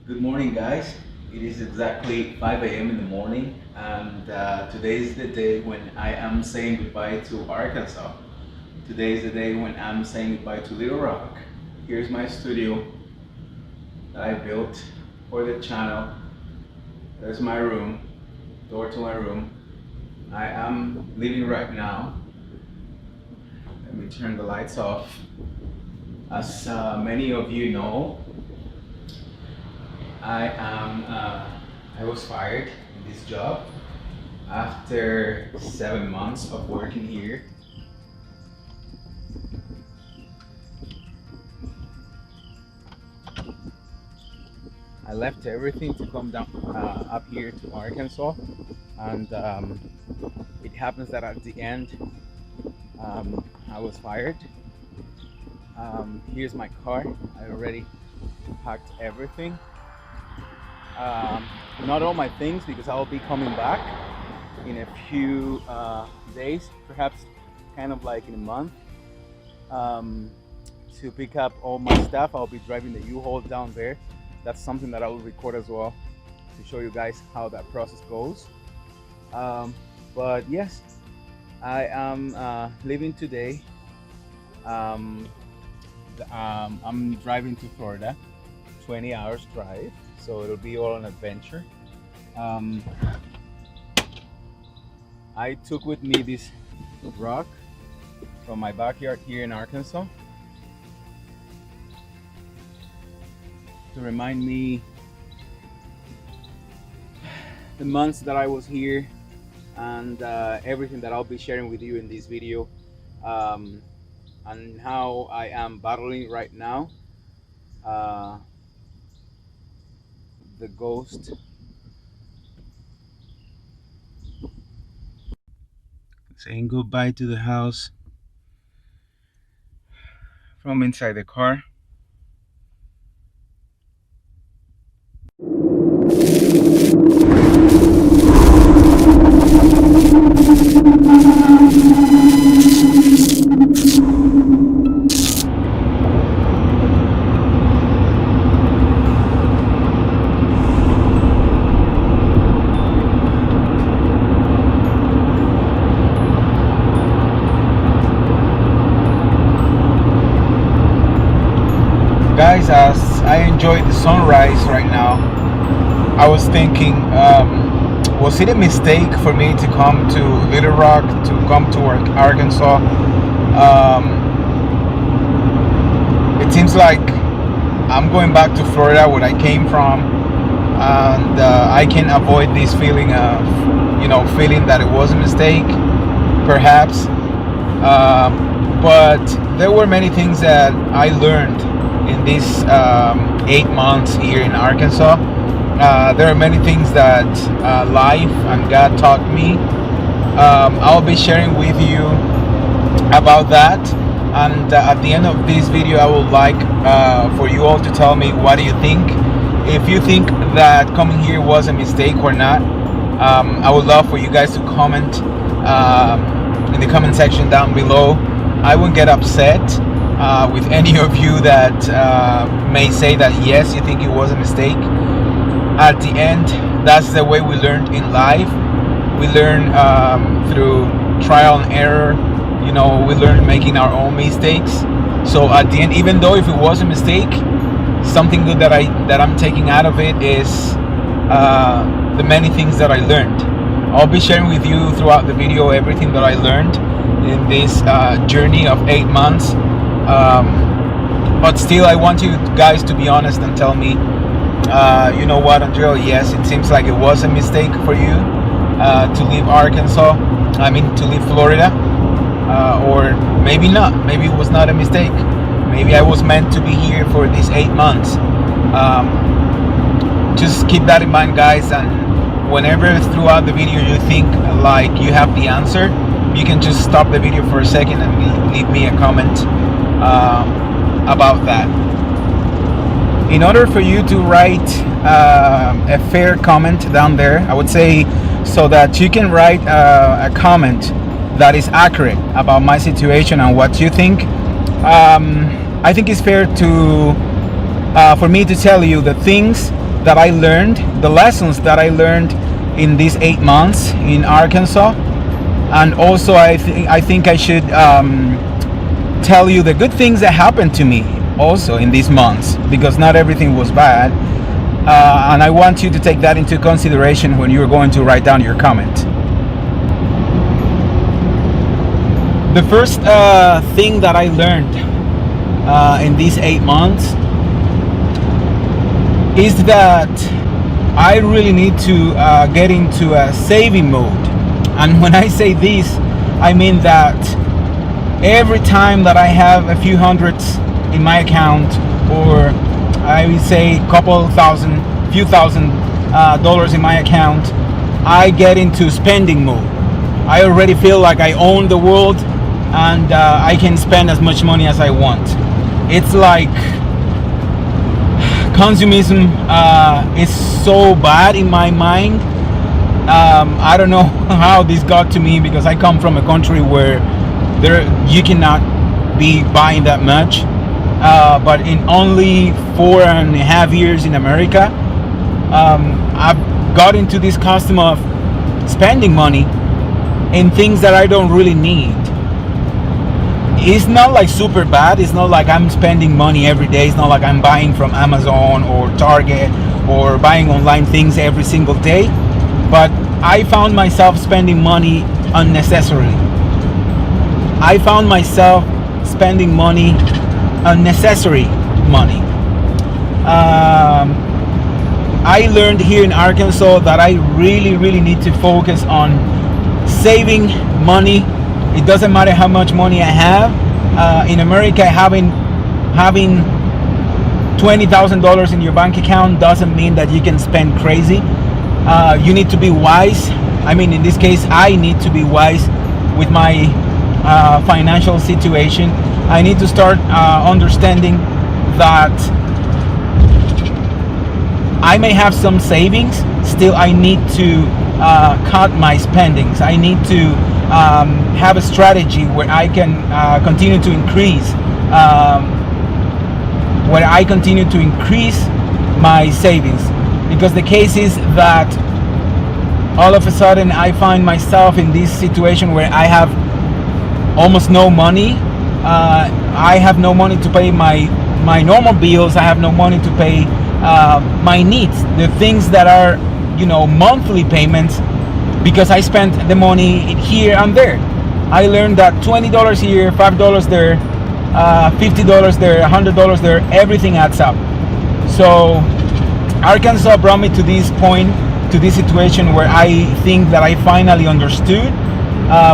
Good morning, guys. It is exactly 5 a.m. in the morning, and today is the day when I am saying goodbye to Arkansas. Today is the day when I'm saying goodbye to Little Rock. Here's my studio that I built for the channel. There's my room, door to my room. I am leaving right now. Let me turn the lights off. As many of you know, I was fired in this job after 7 months of working here. I left everything to come down up here to Arkansas, and it happens that at the end I was fired. Here's my car. I already packed everything. Not all my things, because I'll be coming back in a few days, perhaps kind of like in a month, to pick up all my stuff. I'll be driving the U-Haul down there. That's something that I will record as well to show you guys how that process goes. But yes, I am leaving today. I'm driving to Florida, 20 hours drive, so it'll be all an adventure. I took with me this rock from my backyard here in Arkansas to remind me the months that I was here, and everything that I'll be sharing with you in this video, and how I am battling right now the ghost. Saying goodbye to the house from inside the car. Guys, as I enjoy the sunrise right now, I was thinking, was it a mistake for me to come to Little Rock, to come to Arkansas? It seems like I'm going back to Florida, where I came from, and I can avoid this feeling of, feeling that it was a mistake, perhaps. But there were many things that I learned in these 8 months here in Arkansas. There are many things that life and God taught me. I'll be sharing with you about that, and at the end of this video I would like for you all to tell me, what do you think? If you think that coming here was a mistake or not. I would love for you guys to comment in the comment section down below. I won't get upset with any of you that may say that yes, you think it was a mistake. At the end, that's the way we learn in life. We learn through trial and error. We learn making our own mistakes. So at the end, even though if it was a mistake, something good that I'm taking out of it is the many things that I learned. I'll be sharing with you throughout the video everything that I learned in this journey of 8 months. But still, I want you guys to be honest and tell me, you know what, Andrea, yes, it seems like it was a mistake for you to leave Arkansas, to leave Florida, or maybe not. Maybe it was not a mistake. Maybe I was meant to be here for these 8 months. Just keep that in mind, guys, and whenever throughout the video you think like you have the answer, you can just stop the video for a second and leave me a comment about that. In order for you to write a fair comment down there, I would say, so that you can write a comment that is accurate about my situation and what you think, I think it's fair to for me to tell you the things that I learned, the lessons that I learned in these 8 months in Arkansas. And also I think I should tell you the good things that happened to me also in these months, because not everything was bad. And I want you to take that into consideration when you're going to write down your comment. The first thing that I learned in these 8 months is that I really need to get into a saving mode. And when I say this, I mean that every time that I have a few hundreds in my account, or I would say few thousand dollars in my account, I get into spending mode. I already feel like I own the world, and I can spend as much money as I want. It's like consumism is so bad in my mind. I don't know how this got to me, because I come from a country where you cannot be buying that much. But in only 4.5 years in America, I've got into this custom of spending money in things that I don't really need. It's not like super bad. It's not like I'm spending money every day. It's not like I'm buying from Amazon or Target or buying online things every single day. But I found myself spending money unnecessarily. I found myself spending money, unnecessary money. I learned here in Arkansas that I really need to focus on saving money. It doesn't matter how much money I have. In America, having $20,000 in your bank account doesn't mean that you can spend crazy. You need to be wise. I mean, in this case, I need to be wise with my financial situation. I need to start understanding that I may have some savings. Still, I need to cut my spendings. I need to have a strategy where I can continue to increase my savings. Because the case is that all of a sudden I find myself in this situation where I have almost no money. I have no money to pay my normal bills. I have no money to pay my needs, the things that are, monthly payments, because I spent the money here and there. I learned that $20 here, $5 there, $50 there, $100 there, everything adds up. So Arkansas brought me to this point, to this situation where I think that I finally understood,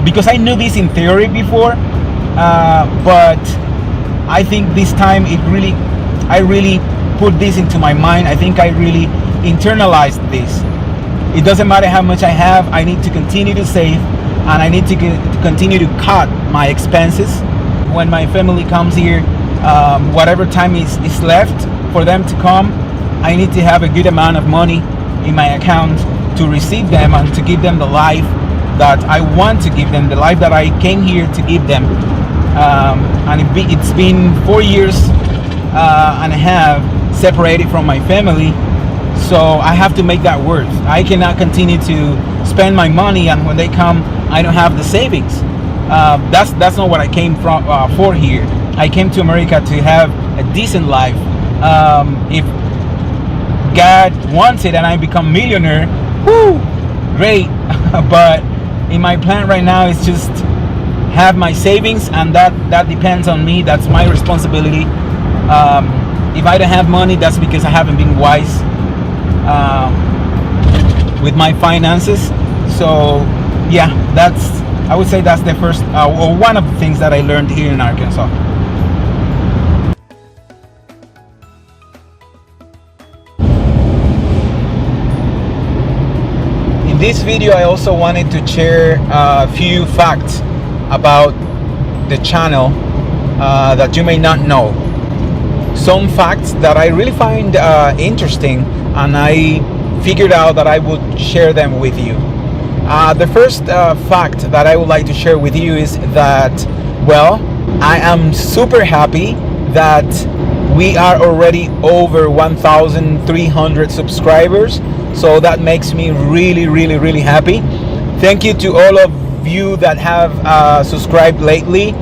because I knew this in theory before, but I think this time I really put this into my mind. I think I really internalized this. It doesn't matter how much I have, I need to continue to save, and I need to continue to cut my expenses. When my family comes here, whatever time is left for them to come, I need to have a good amount of money in my account to receive them and to give them the life that I want to give them, the life that I came here to give them. And it's been 4 years and a half separated from my family, so I have to make that worth. I cannot continue to spend my money, and when they come, I don't have the savings. That's not what I came for here. I came to America to have a decent life. If God wants it and I become millionaire, whoo, great. But in my plan right now is just have my savings, and that depends on me. That's my responsibility. If I don't have money, that's because I haven't been wise with my finances. So yeah, I would say that's the first or one of the things that I learned here in Arkansas. In this video, I also wanted to share a few facts about the channel that you may not know. Some facts that I really find interesting, and I figured out that I would share them with you. The first fact that I would like to share with you is that, well, I am super happy that We are already over 1,300 subscribers, so that makes me really, really, really happy. Thank you to all of you that have subscribed lately.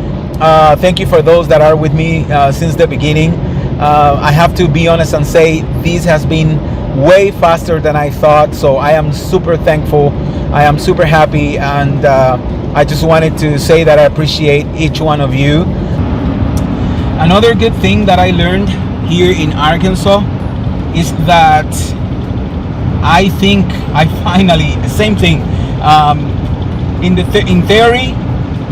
Thank you for those that are with me since the beginning. I have to be honest and say this has been way faster than I thought, so I am super thankful. I am super happy, and I just wanted to say that I appreciate each one of you. Another good thing that I learned here in Arkansas is that I think I finally, same thing, in theory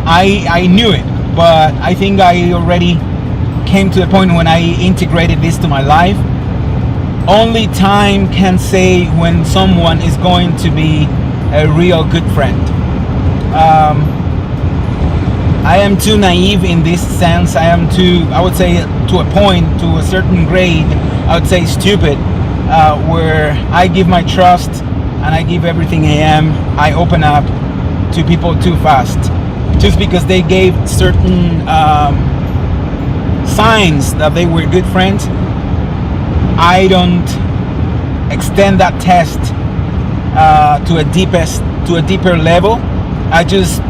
I knew it, but I think I already came to the point when I integrated this to my life. Only time can say when someone is going to be a real good friend. I am too naive in this sense. I would say to a point, to a certain grade, I would say stupid, where I give my trust and I give everything I am. I open up to people too fast, just because they gave certain signs that they were good friends. I don't extend that test to a deeper level. I just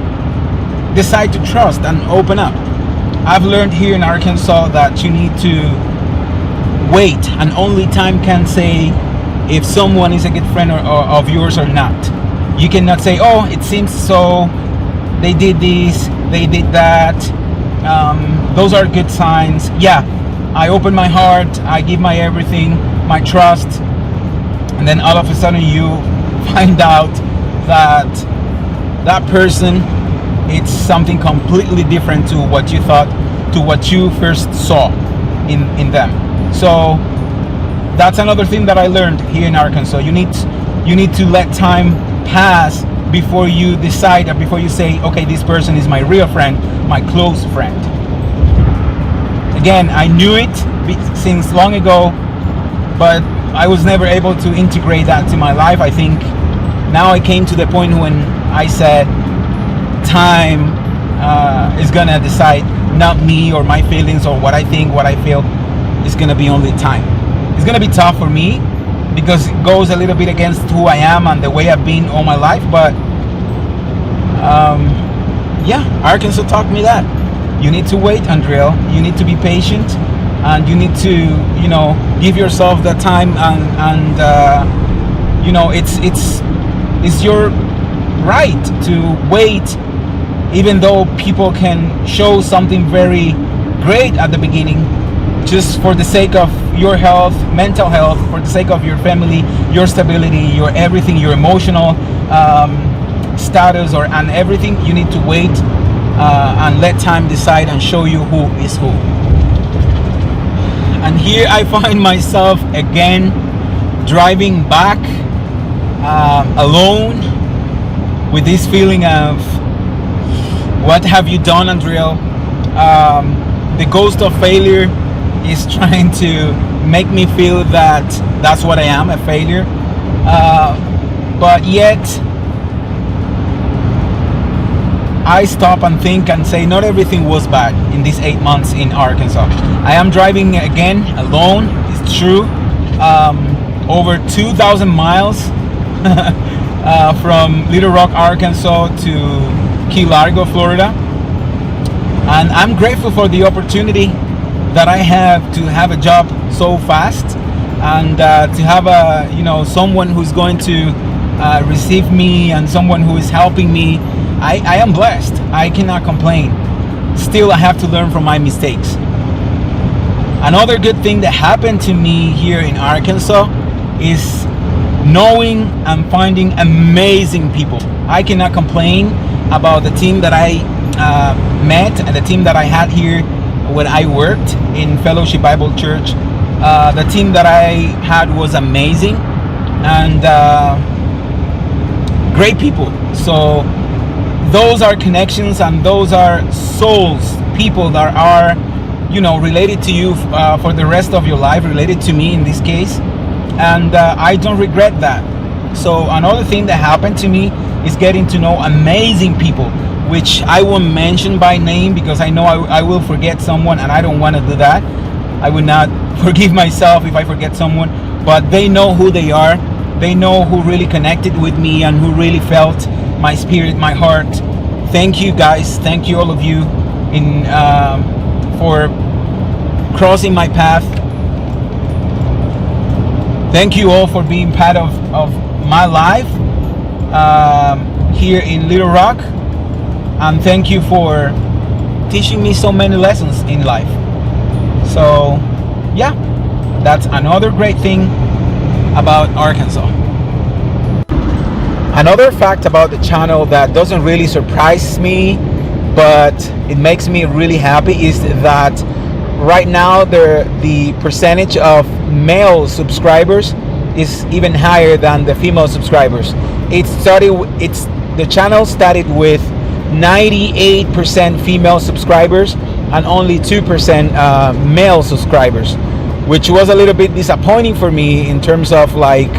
decide to trust and open up. I've learned here in Arkansas that you need to wait, and only time can say if someone is a good friend of yours or not. You cannot say, oh, it seems so, they did this, they did that, those are good signs. Yeah, I open my heart, I give my everything, my trust, and then all of a sudden you find out that that person, it's something completely different to what you thought, to what you first saw in them. So that's another thing that I learned here in Arkansas. You need to let time pass before you decide, or before you say, okay, this person is my real friend, my close friend. Again, I knew it since long ago, but I was never able to integrate that to my life. I think now I came to the point when I said, time is gonna decide, not me or my feelings or what I think, what I feel. It's gonna be only time. It's gonna be tough for me because it goes a little bit against who I am and the way I've been all my life, but yeah, Arkansas taught me that you need to wait, Andriel. You need to be patient, and you need to, you know, give yourself the time, and you know, it's your right to wait. Even though people can show something very great at the beginning, just for the sake of your health, mental health, for the sake of your family, your stability, your everything, your emotional status, and everything, you need to wait and let time decide and show you who is who. And here I find myself again driving back alone with this feeling of, what have you done, Andriel? The ghost of failure is trying to make me feel that that's what I am, a failure. But yet, I stop and think and say, not everything was bad in these 8 months in Arkansas. I am driving again alone, it's true. Over 2,000 miles from Little Rock, Arkansas to Key Largo, Florida, and I'm grateful for the opportunity that I have to have a job so fast, and to have someone who's going to receive me, and someone who is helping me. I am blessed. I cannot complain. Still, I have to learn from my mistakes. Another good thing that happened to me here in Arkansas is knowing and finding amazing people. I cannot complain about the team that I met and the team that I had here when I worked in Fellowship Bible Church. The team that I had was amazing, and great people. So those are connections, and those are souls, people that are, related to you for the rest of your life, related to me in this case. And I don't regret that. So another thing that happened to me is getting to know amazing people, which I won't mention by name because I know I will forget someone, and I don't want to do that. I would not forgive myself if I forget someone, but they know who they are. They know who really connected with me and who really felt my spirit, my heart. Thank you guys. Thank you all of you for crossing my path. Thank you all for being part of my life here in Little Rock. And thank you for teaching me so many lessons in life. So yeah, that's another great thing about Arkansas. Another fact about the channel that doesn't really surprise me, but it makes me really happy, is that right now the percentage of male subscribers is even higher than the female subscribers. The channel started with 98% female subscribers and only 2% male subscribers, which was a little bit disappointing for me in terms of like,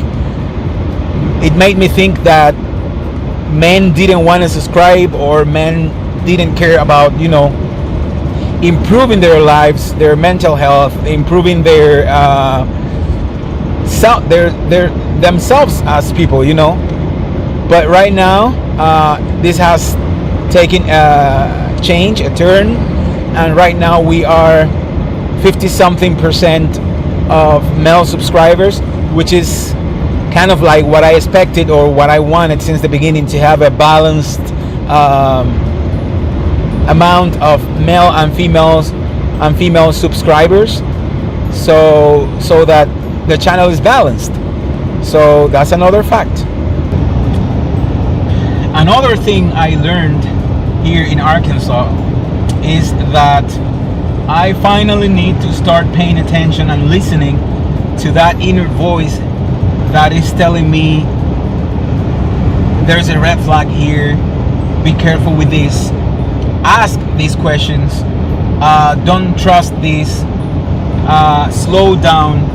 it made me think that men didn't want to subscribe, or men didn't care about, improving their lives, their mental health, improving their themselves as people, But right now, this has taken a change, a turn, and right now we are 50-something% of male subscribers, which is kind of like what I expected or what I wanted since the beginning, to have a balanced amount of male and female subscribers, so that the channel is balanced. So that's another fact. Another thing I learned here in Arkansas is that I finally need to start paying attention and listening to that inner voice that is telling me there's a red flag here, be careful with this, ask these questions, don't trust this, slow down,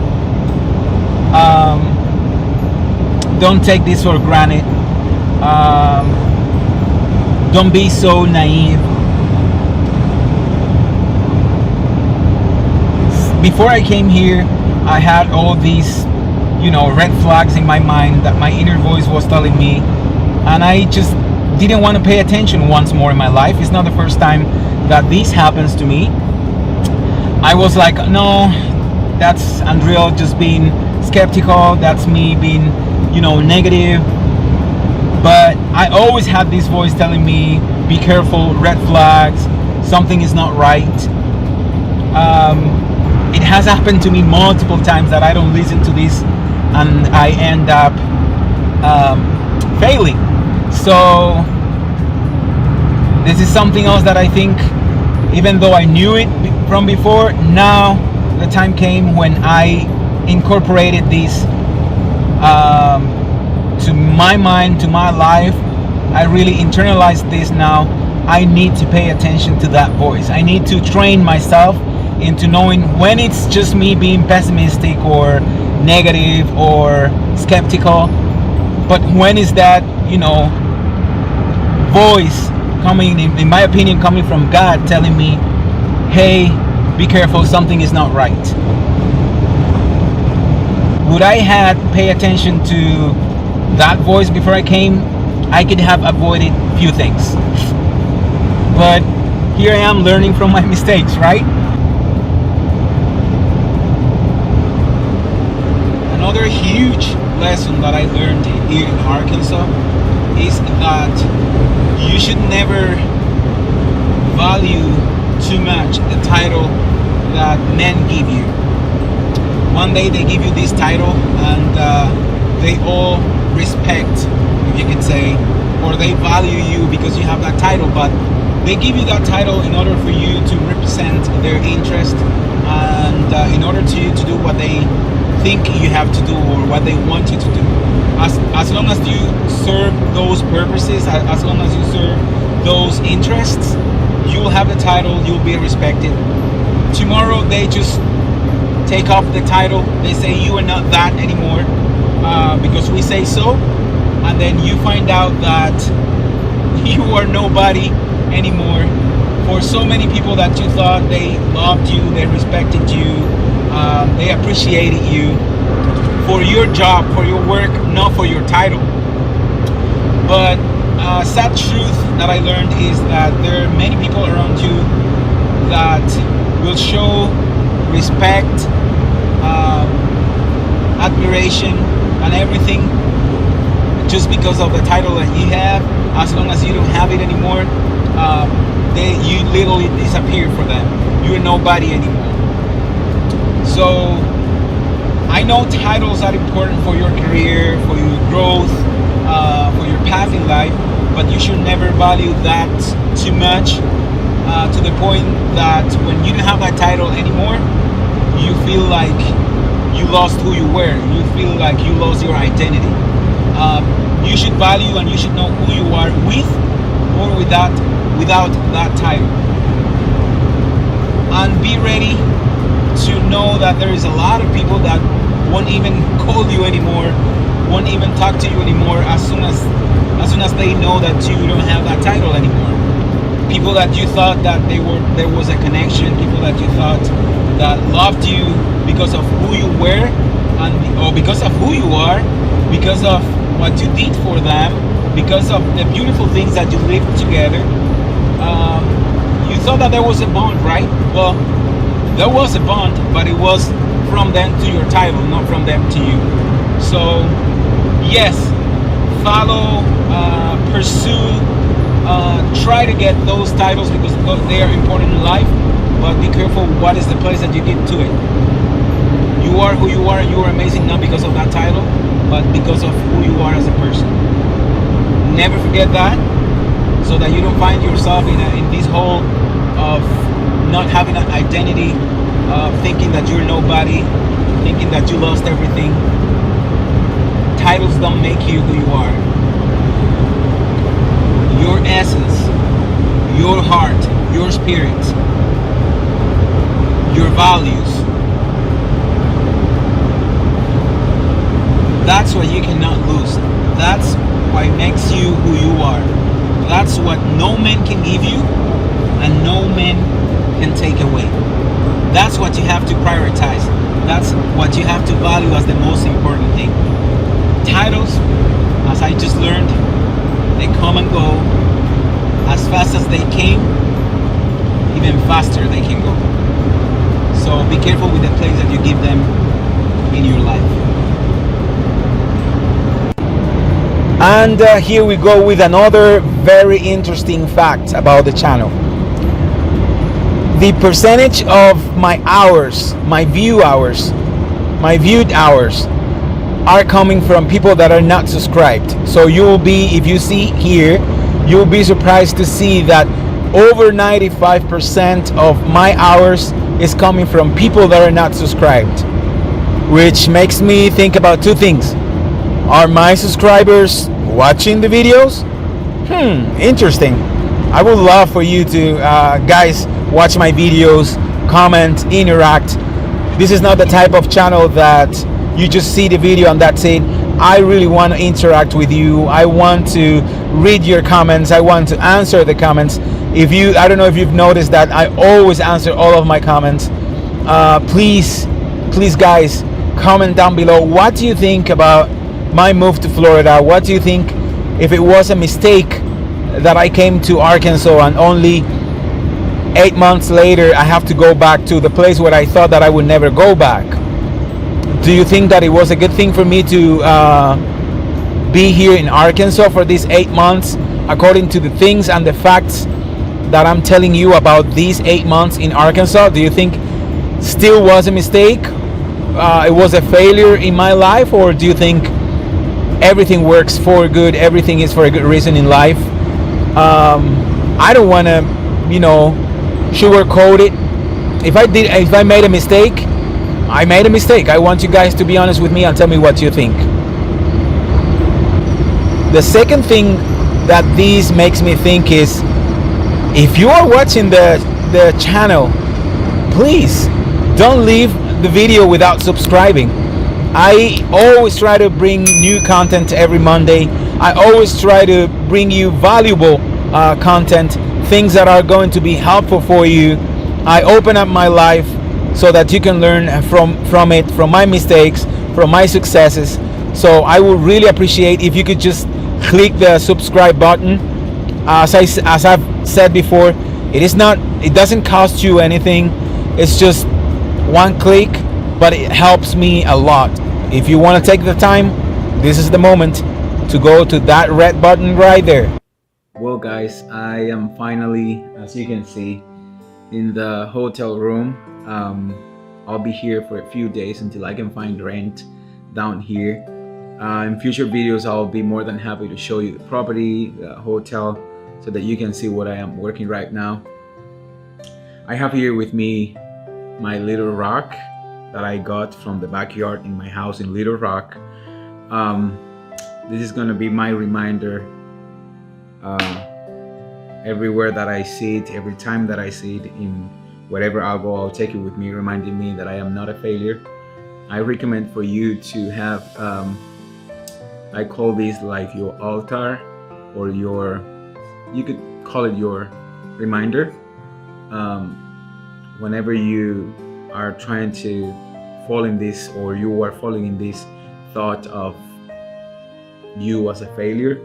don't take this for granted, don't be so naive. Before I came here, I had all these red flags in my mind that my inner voice was telling me, and I just didn't want to pay attention once more in my life. It's not the first time that this happens to me. I was like, no, that's Andrea just being skeptical, that's me being negative. But I always had this voice telling me, be careful, red flags, something is not right. It has happened to me multiple times that I don't listen to this and I end up failing. So this is something else that I think, even though I knew it from before, now the time came when I incorporated this to my mind, to my life. I really internalized this now. I need to pay attention to that voice. I need to train myself into knowing when it's just me being pessimistic or negative or skeptical, but when is that voice coming, in my opinion, coming from God, telling me, hey, be careful, something is not right. Would I had pay attention to that voice before I came, I could have avoided few things. But here I am learning from my mistakes, right? Another huge lesson that I learned here in Arkansas is that you should never value too much the title that men give you. One day they give you this title and they all respect, if you could say, or they value you because you have that title, but they give you that title in order for you to represent their interest and in order to do what they think you have to do or what they want you to do. As long as you serve those purposes, as long as you serve those interests, you will have the title, you'll be respected. Tomorrow they just take off the title, they say you are not that anymore because we say so, and then you find out that you are nobody anymore for so many people that you thought they loved you, they respected you, they appreciated you for your job, for your work, not for your title. But sad truth that I learned is that there are many people around you that will show respect, admiration, and everything just because of the title that you have. As long as you don't have it anymore, you literally disappear for them. You're nobody anymore. So I know titles are important for your career, for your growth, for your path in life, but you should never value that too much to the point that when you don't have that title anymore, you feel like you lost who you were. You feel like you lost your identity. You should value and you should know who you are with or without that title. And be ready to know that there is a lot of people that won't even call you anymore, won't even talk to you anymore as soon as they know that you don't have that title anymore. People that you thought that there was a connection, people that you thought that loved you because of who you were or because of who you are, because of what you did for them, because of the beautiful things that you lived together. You thought that there was a bond, right? Well, there was a bond, but it was from them to your title, not from them to you. So yes, follow, pursue, try to get those titles because they are important in life, but be careful what is the place that you give to it. You are who you are. You are amazing not because of that title, but because of who you are as a person. Never forget that, so that you don't find yourself in this hole of not having an identity, thinking that you're nobody, thinking that you lost everything. Titles don't make you who you are. Your essence, your heart, your spirit, your values, that's what you cannot lose. That's what makes you who you are. That's what no man can give you and no man can take away. That's what you have to prioritize. That's what you have to value as the most important thing. Titles, as I just learned, they come and go. As fast as they came, even faster they can go. So be careful with the place that you give them in your life. And here we go with another very interesting fact about the channel. The percentage of my hours, my viewed hours, are coming from people that are not subscribed. So you will be, if you see here, you'll be surprised to see that over 95% of my hours is coming from people that are not subscribed, which makes me think about two things. Are my subscribers watching the videos? Interesting. I would love for you to guys watch my videos, comment, interact. This is not the type of channel that you just see the video and that's it. I really want to interact with you. I want to read your comments. I want to answer the comments. I don't know if you've noticed that I always answer all of my comments. Please guys, comment down below. What do you think about my move to Florida? What do you think if it was a mistake that I came to Arkansas and only 8 months later I have to go back to the place where I thought that I would never go back? Do you think that it was a good thing for me to be here in Arkansas for these 8 months according to the things and the facts that I'm telling you about these 8 months in Arkansas? Do you think still was a mistake? It was a failure in my life? Or do you think everything works for good, everything is for a good reason in life? I don't want to, sugarcoat it. If I made a mistake, I made a mistake. I want you guys to be honest with me and tell me what you think. The second thing that this makes me think is, if you are watching the channel, please don't leave the video without subscribing. I always try to bring new content every Monday. I always try to bring you valuable content, things that are going to be helpful for you. I open up my life so that you can learn from it, from my mistakes, from my successes. So I would really appreciate if you could just click the subscribe button. As I've said before, it doesn't cost you anything. It's just one click, but it helps me a lot. If you want to take the time, this is the moment to go to that red button right there. Well guys, I am finally, as you can see, in the hotel room. I'll be here for a few days until I can find rent down here. In future videos, I'll be more than happy to show you the property, the hotel, so that you can see what I am working right now. I have here with me my little rock that I got from the backyard in my house in Little Rock. This is gonna be my reminder everywhere that I see it, every time that I see it, in wherever I'll go, I'll take it with me, reminding me that I am not a failure. I recommend for you to have, I call this like your altar, or you could call it your reminder. Whenever you are trying to fall in this, or you are falling in this thought of you as a failure,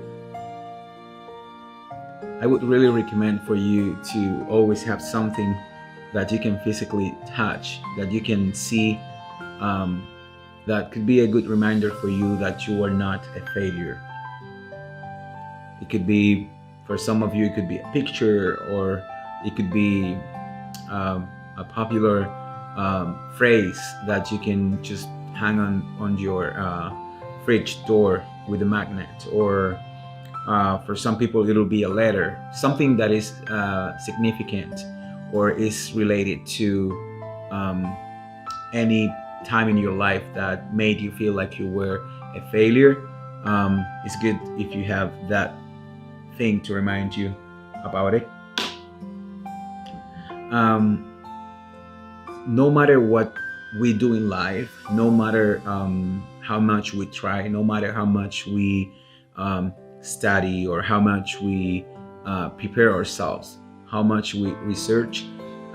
I would really recommend for you to always have something that you can physically touch, that you can see, that could be a good reminder for you that you are not a failure. It could be, for some of you, it could be a picture, or it could be a popular phrase that you can just hang on your fridge door with a magnet, or for some people it'll be a letter, something that is significant or is related to any time in your life that made you feel like you were a failure. It's good if you have that thing to remind you about it. No matter what we do in life, no matter how much we try, no matter how much we study, or how much we prepare ourselves, how much we research,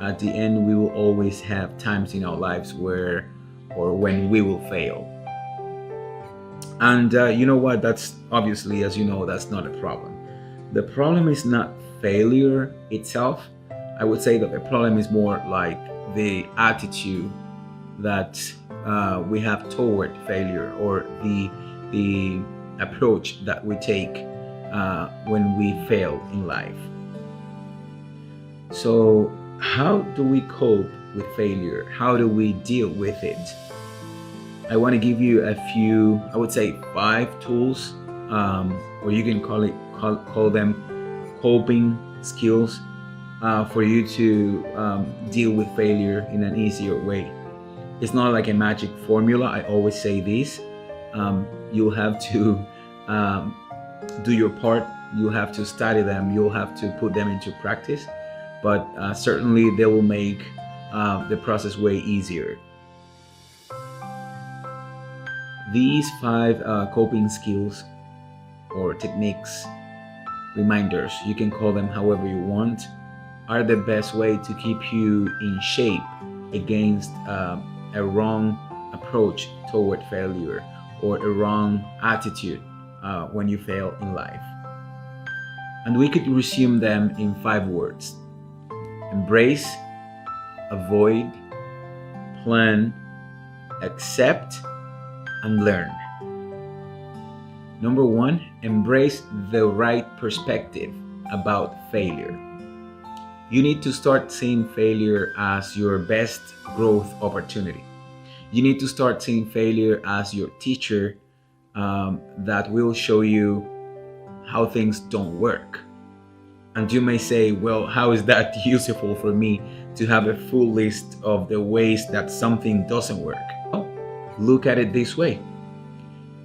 at the end we will always have times in our lives where, or when we will fail. And you know what, that's obviously, as you know, that's not a problem. The problem is not failure itself. I would say that the problem is more like the attitude that we have toward failure, or the approach that we take when we fail in life. So how do we cope with failure? How do we deal with it? I want to give you a few, I would say 5 tools, or you can call them coping skills, for you to deal with failure in an easier way. It's not like a magic formula. I always say this. You'll have to do your part. You'll have to study them. You'll have to put them into practice. But certainly they will make the process way easier. These 5 coping skills or techniques, reminders, you can call them however you want, are the best way to keep you in shape against a wrong approach toward failure, or a wrong attitude when you fail in life. And we could resume them in 5 words: embrace, avoid, plan, accept, and learn. Number 1, embrace the right perspective about failure. You need to start seeing failure as your best growth opportunity. You need to start seeing failure as your teacher that will show you how things don't work. And you may say, well, how is that useful for me to have a full list of the ways that something doesn't work? Well, look at it this way.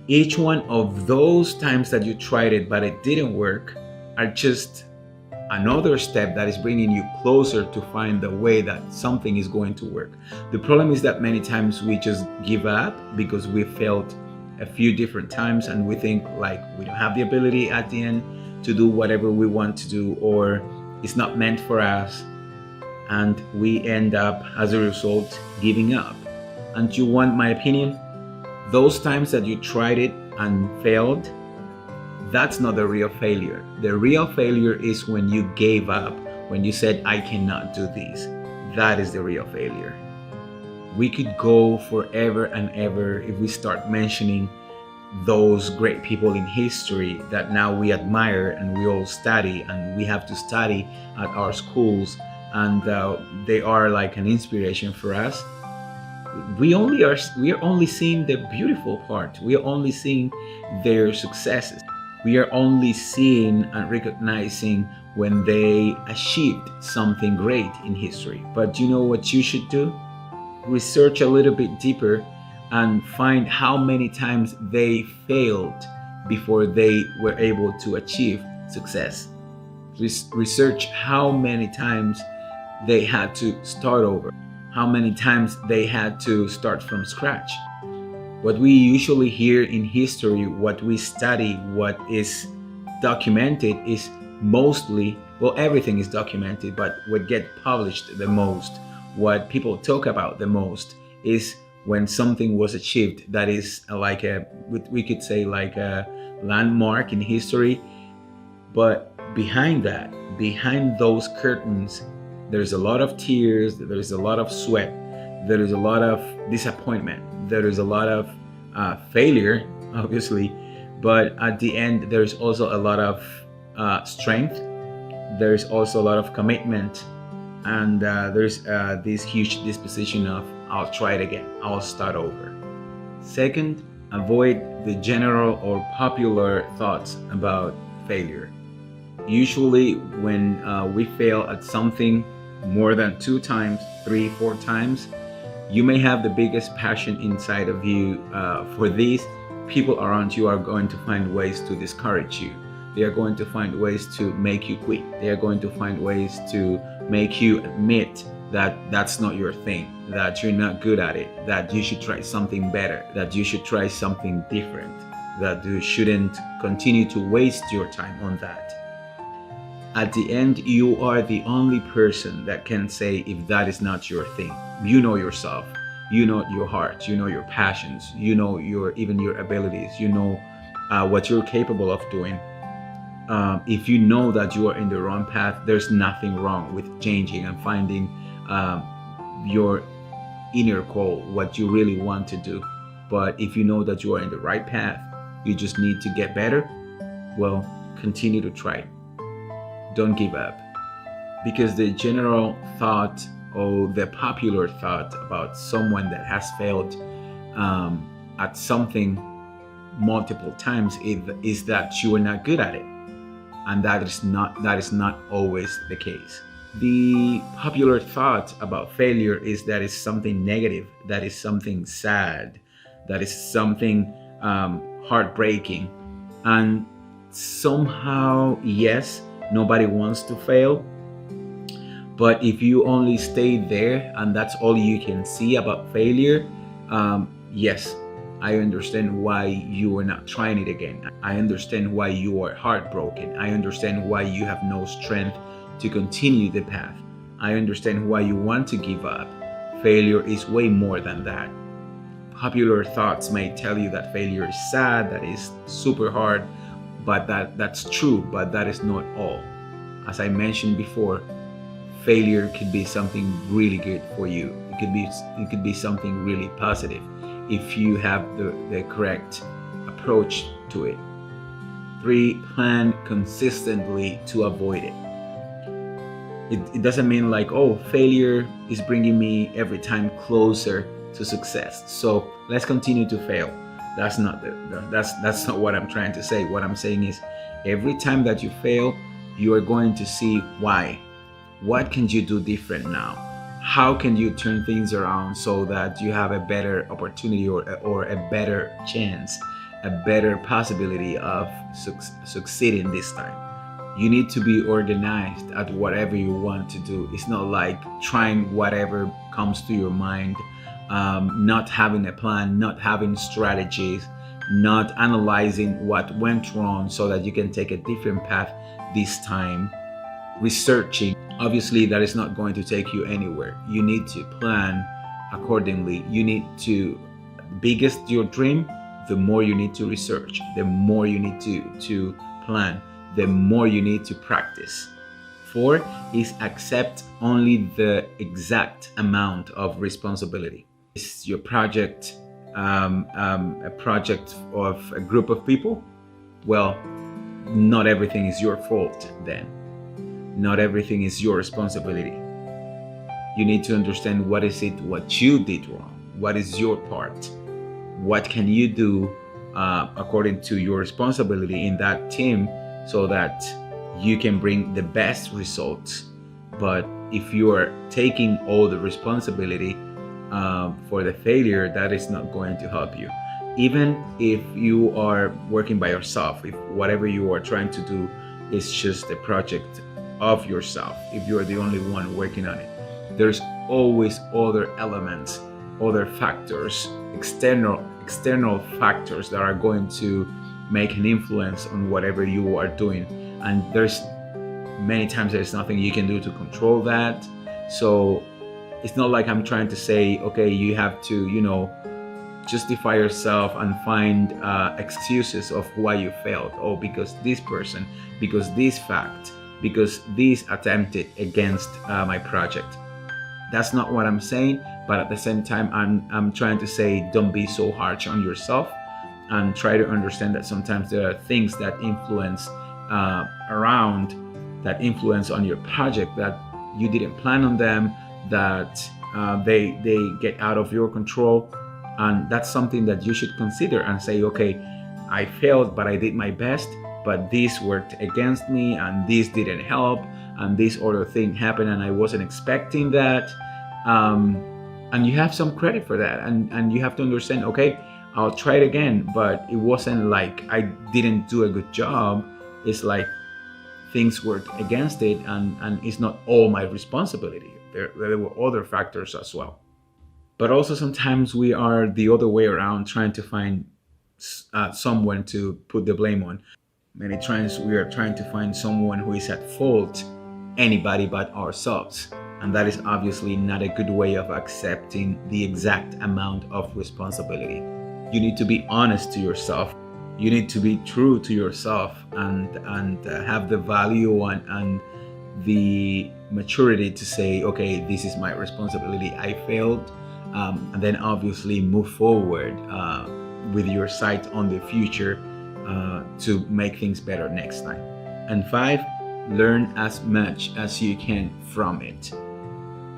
Each one of those times that you tried it but it didn't work are just another step that is bringing you closer to find the way that something is going to work. The problem is that many times we just give up because we failed a few different times, and we think like we don't have the ability at the end to do whatever we want to do, or it's not meant for us, and we end up as a result giving up. And you want my opinion? Those times that you tried it and failed, that's not the real failure. The real failure is when you gave up, when you said, I cannot do this. That is the real failure. We could go forever and ever if we start mentioning those great people in history that now we admire and we all study, and we have to study at our schools, and they are like an inspiration for us. We are only seeing the beautiful part. We are only seeing their successes. We are only seeing and recognizing when they achieved something great in history. But you know what you should do? Research a little bit deeper and find how many times they failed before they were able to achieve success. Research how many times they had to start over, how many times they had to start from scratch. What we usually hear in history, what we study, what is documented is mostly, well, everything is documented, but what gets published the most, what people talk about the most, is when something was achieved that is like we could say like a landmark in history. But behind that, behind those curtains, there's a lot of tears, there's a lot of sweat, there is a lot of disappointment, there is a lot of failure, obviously, but at the end, there's also a lot of strength, there's also a lot of commitment, and there's this huge disposition of, I'll try it again, I'll start over. Second, avoid the general or popular thoughts about failure. Usually when we fail at something more than 2 times, 3, 4 times, you may have the biggest passion inside of you for this. People around you are going to find ways to discourage you. They are going to find ways to make you quit. They are going to find ways to make you admit that that's not your thing, that you're not good at it, that you should try something better, that you should try something different, that you shouldn't continue to waste your time on that. At the end, you are the only person that can say if that is not your thing. You know yourself, you know your heart, you know your passions, you know even your abilities, you know what you're capable of doing. If you know that you are in the wrong path, there's nothing wrong with changing and finding your inner call, what you really want to do. But if you know that you are in the right path, you just need to get better, well, continue to try. Don't give up. Because the general thought or the popular thought about someone that has failed at something multiple times is that you are not good at it. And that is not always the case. The popular thought about failure is that it's something negative, that is something sad, that is something heartbreaking. And somehow, yes, nobody wants to fail. But if you only stay there and that's all you can see about failure, yes, I understand why you are not trying it again. I understand why you are heartbroken. I understand why you have no strength to continue the path. I understand why you want to give up. Failure is way more than that. Popular thoughts may tell you that failure is sad, that is super hard, but that's true, but that is not all. As I mentioned before, failure could be something really good for you. It could be something really positive if you have the correct approach to it. 3, plan consistently to avoid it. It doesn't mean like, oh, failure is bringing me every time closer to success, so let's continue to fail. That's not what I'm trying to say. What I'm saying is, every time that you fail, you are going to see why. What can you do different now? How can you turn things around so that you have a better opportunity or a better chance, a better possibility of succeeding this time? You need to be organized at whatever you want to do. It's not like trying whatever comes to your mind, not having a plan, not having strategies, not analyzing what went wrong so that you can take a different path this time. researching. Obviously, that is not going to take you anywhere. You need to plan accordingly. You need to, biggest your dream, the more you need to research, the more you need to plan, the more you need to practice. 4 is accept only the exact amount of responsibility. Is your project a project of a group of people? Well, not everything is your fault then. Not everything is your responsibility. You need to understand what you did wrong. What is your part? What can you do according to your responsibility in that team so that you can bring the best results. But if you are taking all the responsibility for the failure, that is not going to help you. Even if you are working by yourself, if whatever you are trying to do is just a project of yourself, if you are the only one working on it, there's always other elements, other factors, external factors that are going to make an influence on whatever you are doing. And there's many times there's nothing you can do to control that. So it's not like I'm trying to say, okay, you have to, justify yourself and find excuses of why you failed. Oh, because this person, because this fact, because this attempted against my project. That's not what I'm saying, but at the same time, I'm trying to say, don't be so harsh on yourself, and try to understand that sometimes there are things that influence that influence on your project that you didn't plan on them, that they get out of your control. And that's something that you should consider and say, okay, I failed, but I did my best, but this worked against me, and this didn't help, and this other thing happened, and I wasn't expecting that. And you have some credit for that. And you have to understand, okay, I'll try it again, but it wasn't like I didn't do a good job. It's like things worked against it, and it's not all my responsibility. There were other factors as well. But also sometimes we are the other way around, trying to find someone to put the blame on. Many times we are trying to find someone who is at fault, anybody but ourselves. And that is obviously not a good way of accepting the exact amount of responsibility. You need to be honest to yourself. You need to be true to yourself and have the value and the maturity to say, okay, this is my responsibility. I failed. And then obviously move forward with your sight on the future to make things better next time. And 5, learn as much as you can from it.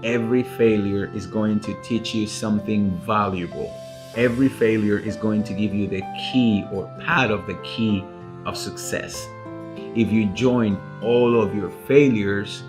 Every failure is going to teach you something valuable. Every failure is going to give you the key or part of the key of success. If you join all of your failures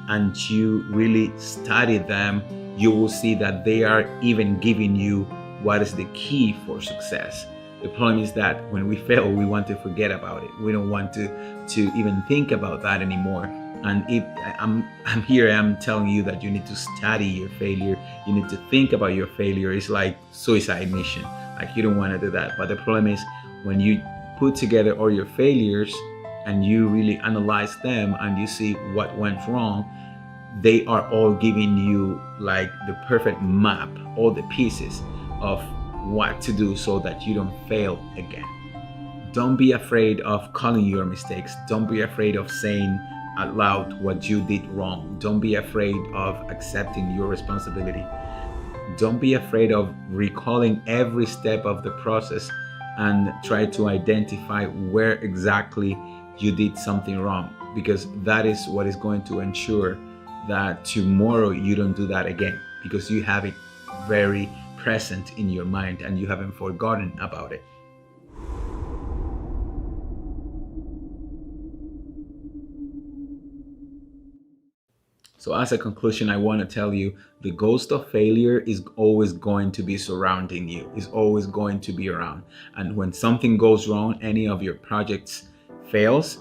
and you really study them, you will see that they are even giving you what is the key for success. The problem is that when we fail, we want to forget about it. We don't want to even think about that anymore. And if I'm telling you that you need to study your failure, you need to think about your failure. It's like suicide mission. Like, you don't want to do that. But the problem is when you put together all your failures and you really analyze them and you see what went wrong, they are all giving you like the perfect map, all the pieces of what to do so that you don't fail again. Don't be afraid of calling your mistakes. Don't be afraid of saying out loud what you did wrong. Don't be afraid of accepting your responsibility. Don't be afraid of recalling every step of the process and try to identify where exactly you did something wrong, because that is what is going to ensure that tomorrow you don't do that again, because you have it very present in your mind and you haven't forgotten about it. So as a conclusion, I want to tell you, the ghost of failure is always going to be surrounding you, is always going to be around. And when something goes wrong, any of your projects fails,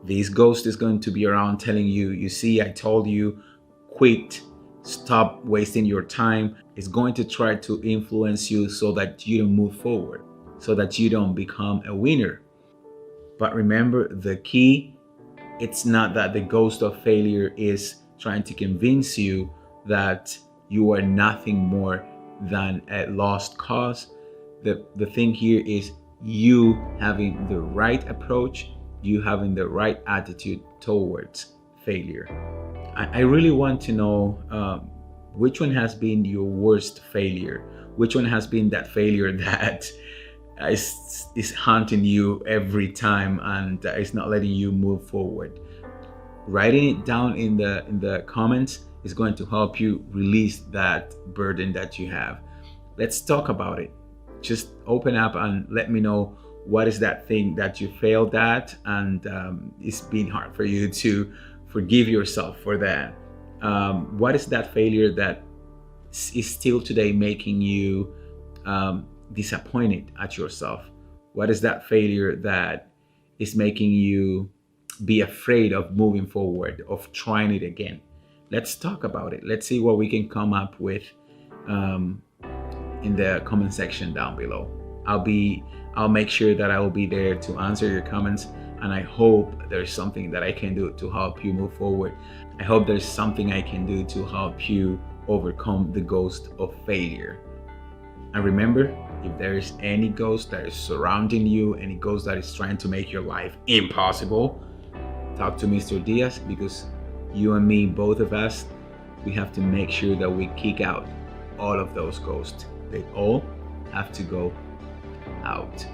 this ghost is going to be around telling you, you see, I told you, quit, stop wasting your time. It's going to try to influence you so that you don't move forward, so that you don't become a winner. But remember, the key It's not that the ghost of failure is trying to convince you that you are nothing more than a lost cause. The thing here is you having the right approach, you having the right attitude towards failure. I really want to know which one has been your worst failure? Which one has been that failure that is haunting you every time and is not letting you move forward? Writing it down in the comments is going to help you release that burden that you have. Let's talk about it. Just open up and let me know what is that thing that you failed at and it's been hard for you to forgive yourself for that. What is that failure that is still today making you disappointed at yourself? What is that failure that is making you be afraid of moving forward, of trying it again? Let's talk about it. Let's see what we can come up with in the comment section down below. I'll make sure that I will be there to answer your comments, and I hope there's something that I can do to help you move forward. I hope there's something I can do to help you overcome the ghost of failure. And remember, if there is any ghost that is surrounding you, any ghost that is trying to make your life impossible, talk to Mr. Diaz, because you and me, both of us, we have to make sure that we kick out all of those ghosts. They all have to go out.